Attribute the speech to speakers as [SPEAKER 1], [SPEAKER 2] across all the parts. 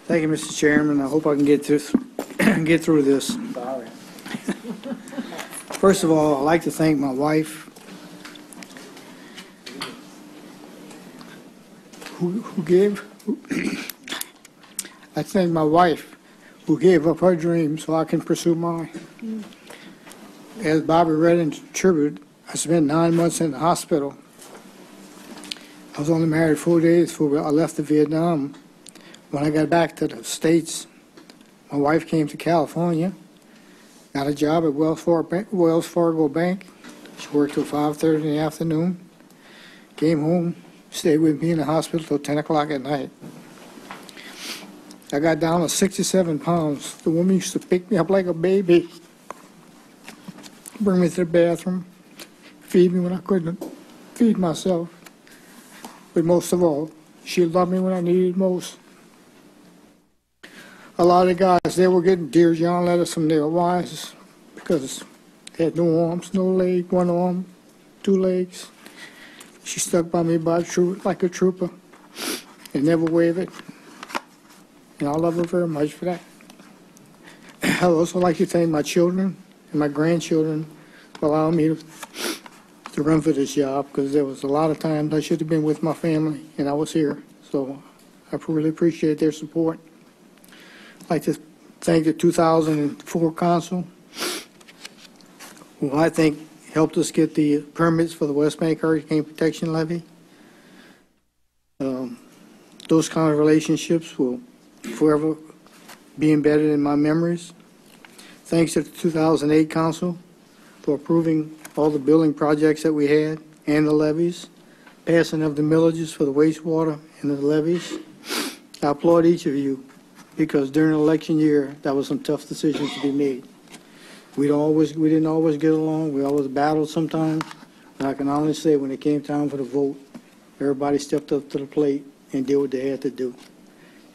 [SPEAKER 1] Thank you, Mr. Chairman. I hope I can get through this.
[SPEAKER 2] Sorry.
[SPEAKER 1] First of all, I'd like to thank my wife, I thank my wife who gave up her dream so I can pursue mine. As Bobby read in tribute, I spent 9 months in the hospital. I was only married 4 days before I left to Vietnam. When I got back to the States, my wife came to California, got a job at Wells Fargo Bank. She worked till 5:30 in the afternoon, came home, stayed with me in the hospital till 10 o'clock at night. I got down to 67 pounds. The woman used to pick me up like a baby, bring me to the bathroom, feed me when I couldn't feed myself. But most of all, she loved me when I needed most. A lot of guys, they were getting Dear John letters from their wives because they had no arms, no leg, one arm, 2 legs. She stuck by me like a trooper and never wavered. And I love her very much for that. I'd also like to thank my children and my grandchildren for allowing me to run for this job, because there was a lot of times I should have been with my family and I was here. So I really appreciate their support. I'd like to thank the 2004 council, who I think helped us get the permits for the West Bank Hurricane Protection Levy. Those kind of relationships will forever be embedded in my memories. Thanks to the 2008 council for approving all the building projects that we had and the levies, passing of the millages for the wastewater and the levies. I applaud each of you, because during the election year, that was some tough decisions to be made. We didn't always get along. We always battled sometimes. But I can honestly say, when it came time for the vote, everybody stepped up to the plate and did what they had to do.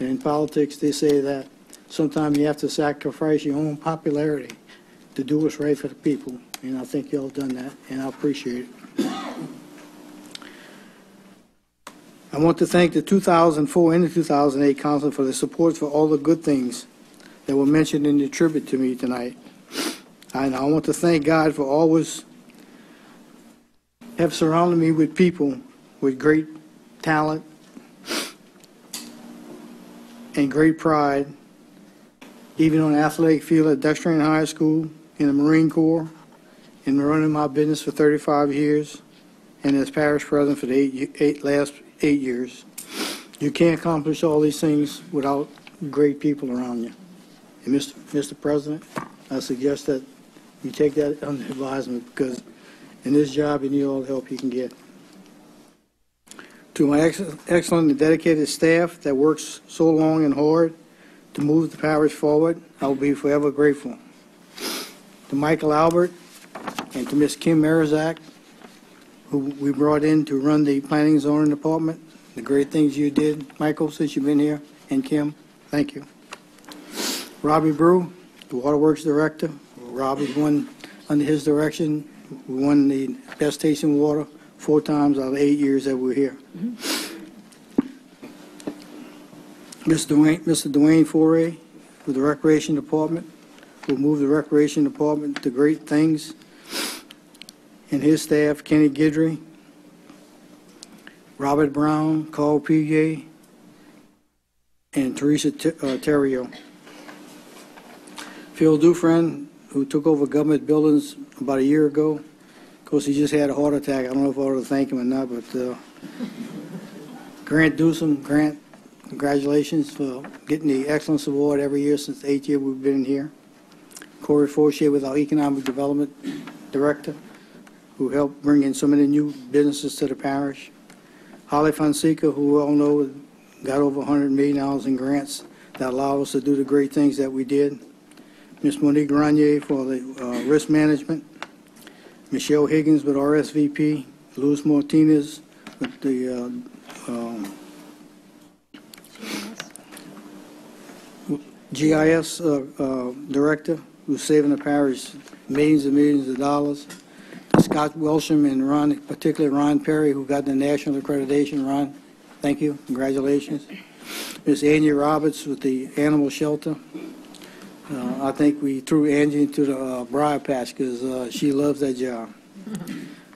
[SPEAKER 1] And in politics, they say that sometimes you have to sacrifice your own popularity to do what's right for the people. And I think y'all done that, and I appreciate it. I want to thank the 2004 and the 2008 council for the support for all the good things that were mentioned in the tribute to me tonight. And I want to thank God for always have surrounded me with people with great talent and great pride, even on the athletic field at Dexter High School, in the Marine Corps, and running my business for 35 years, and as parish president for the last 8 years. You can't accomplish all these things without great people around you. And Mr. President, I suggest that you take that under advisement, because in this job you need all the help you can get. To my excellent and dedicated staff that works so long and hard to move the parish forward, I will be forever grateful. To Michael Albert and to Ms. Kim Marizak, who we brought in to run the planning and zoning department, the great things you did, Michael, since you've been here, and Kim, thank you. Robbie Brew, the Waterworks Director. Robbie's won, under his direction, we won the best tasting water 4 times out of 8 years that we're here. Mr. Dwayne Foray, with the Recreation Department, who moved the Recreation Department to great things, and his staff, Kenny Guidry, Robert Brown, Carl P.J., and Teresa Terrio. Phil Dufresne, who took over government buildings about a year ago. Of course, he just had a heart attack. I don't know if I ought to thank him or not, but Grant Dewsome, Grant, congratulations for getting the Excellence Award every year since the 8th year we've been here. Corey Fortier, with our Economic Development Director, who helped bring in so many new businesses to the parish. Holly Fonseca, who we all know got over $100 million in grants that allow us to do the great things that we did. Ms. Monique Grenier for the risk management. Michelle Higgins with RSVP. Luis Martinez with the GIS director, who's saving the parish millions and millions of dollars. Scott Welsham and Ron, particularly Ron Perry, who got the national accreditation. Ron, thank you. Congratulations. Miss Angie Roberts with the animal shelter. I think we threw Angie into the briar patch because she loves that job.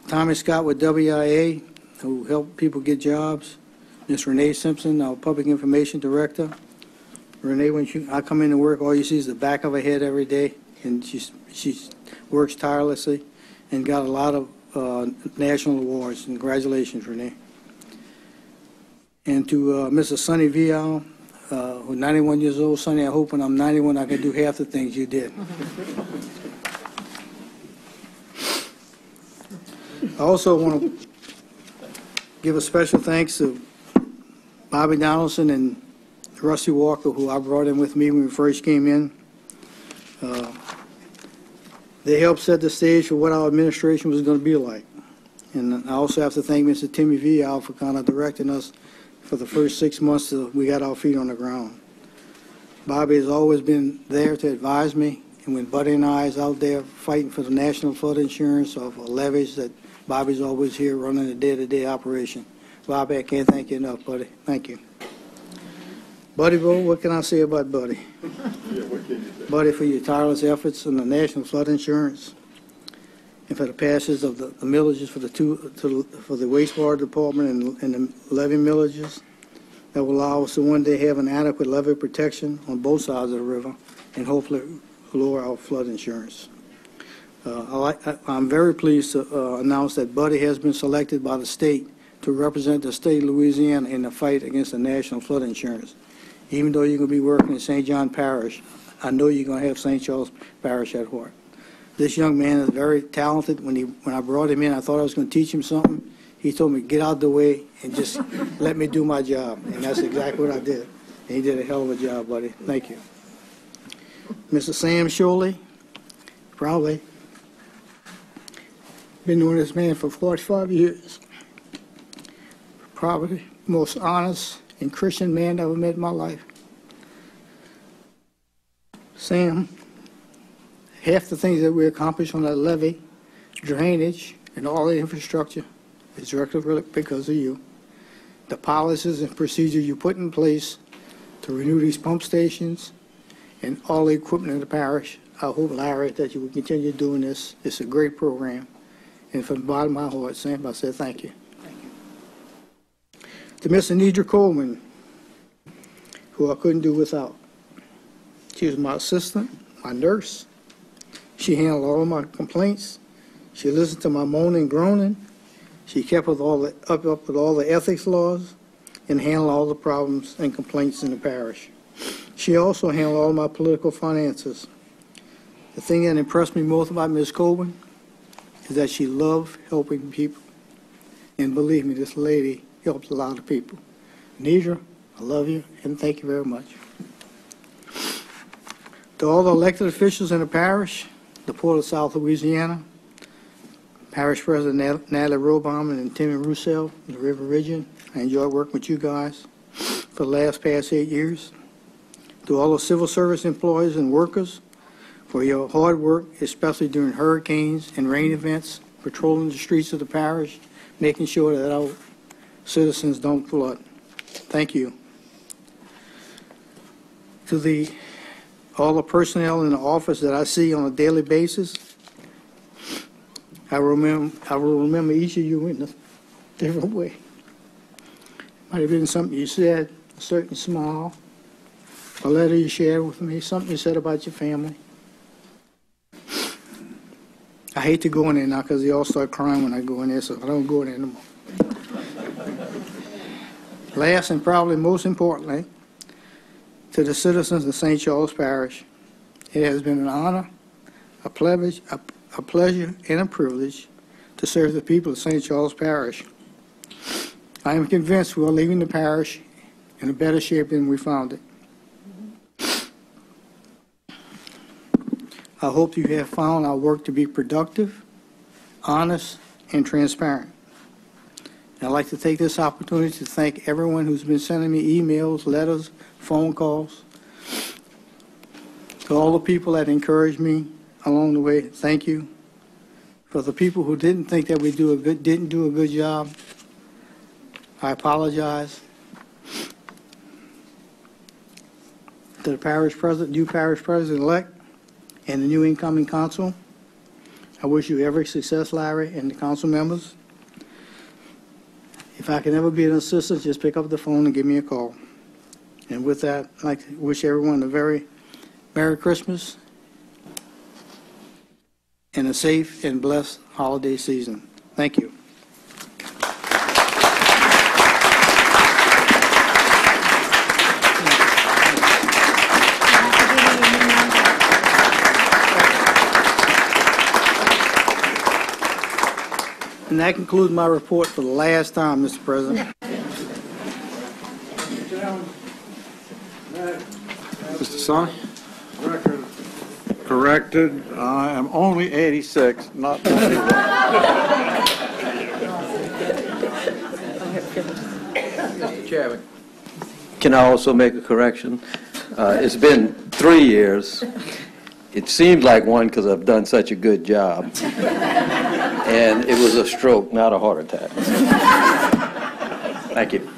[SPEAKER 1] Tommy Scott with WIA, who helped people get jobs. Miss Renee Simpson, our Public Information Director. Renee, when I come into work, all you see is the back of her head every day, and she works tirelessly and got a lot of national awards. Congratulations, Renee. And to Mrs. Sonny Vial, who's 91 years old. Sonny, I hope when I'm 91 I can do half the things you did. I also want to give a special thanks to Bobby Donaldson and Rusty Walker, who I brought in with me when we first came in. They helped set the stage for what our administration was going to be like. And I also have to thank Mr. Timmy Vial for kind of directing us for the first 6 months till we got our feet on the ground. Bobby has always been there to advise me, and when Buddy and I is out there fighting for the national flood insurance or for levees, that Bobby's always here running the day-to-day operation. Bobby, I can't thank you enough, buddy. Thank you. Buddy, Bo, what can I say about Buddy?
[SPEAKER 2] Yeah, what can you say?
[SPEAKER 1] Buddy, for your tireless efforts on the national flood insurance, and for the passage of the millages for the wastewater department and the levy millages that will allow us to one day have an adequate levy protection on both sides of the river and hopefully lower our flood insurance. I'm very pleased to announce that Buddy has been selected by the state to represent the state of Louisiana in the fight against the national flood insurance. Even though you're going to be working in St. John Parish, I know you're going to have St. Charles Parish at heart. This young man is very talented. When I brought him in, I thought I was going to teach him something. He told me, get out the way and just let me do my job. And that's exactly what I did. And he did a hell of a job, buddy. Thank you. Mr. Sam Sholey, probably been knowing this man for 45 years. Probably the most honest and Christian man I ever met in my life. Sam, half the things that we accomplish on that levee, drainage, and all the infrastructure is directly because of you. The policies and procedures you put in place to renew these pump stations and all the equipment in the parish, I hope, Larry, that you will continue doing this. It's a great program. And from the bottom of my heart, Sam, I said thank you. Thank you. To Miss Anidra Coleman, who I couldn't do without. She was my assistant, my nurse. She handled all of my complaints. She listened to my moaning and groaning. She kept with up with all the ethics laws and handled all the problems and complaints in the parish. She also handled all my political finances. The thing that impressed me most about Ms. Coleman is that she loved helping people. And believe me, this lady helps a lot of people. Nidra, I love you, and thank you very much. To all the elected officials in the parish, the Port of South Louisiana, Parish President Natalie Robom and Timmy Roussel, the River Region, I enjoyed working with you guys for the past 8 years. To all the civil service employees and workers for your hard work, especially during hurricanes and rain events, patrolling the streets of the parish, making sure that our citizens don't flood. Thank you. To all the personnel in the office that I see on a daily basis, I will remember each of you in a different way. Might have been something you said, a certain smile, a letter you shared with me, something you said about your family. I hate to go in there now because they all start crying when I go in there, so I don't go in there anymore. Last and probably most importantly, to the citizens of St. Charles Parish, it has been an honor, a pleasure, and a privilege to serve the people of St. Charles Parish. I am convinced we are leaving the parish in a better shape than we found it. I hope you have found our work to be productive, honest, and transparent. I'd like to take this opportunity to thank everyone who's been sending me emails, letters, phone calls. To all the people that encouraged me along the way, thank you. For the people who didn't think that we didn't do a good job, I apologize. to the parish president, new parish president-elect, and the new incoming council. I wish you every success, Larry, and the council members. If I can ever be an assistant, just pick up the phone and give me a call. And with that, I'd like to wish everyone a very Merry Christmas and a safe and blessed holiday season. Thank you. And that concludes my report for the last time, Mr. President.
[SPEAKER 3] Mr. Sonny?
[SPEAKER 2] Record corrected. I am only 86, not 91.
[SPEAKER 4] Mr. Chairman. Can I also make a correction? It's been 3 years. It seemed like one because I've done such a good job. And it was a stroke, not a heart attack. Thank you.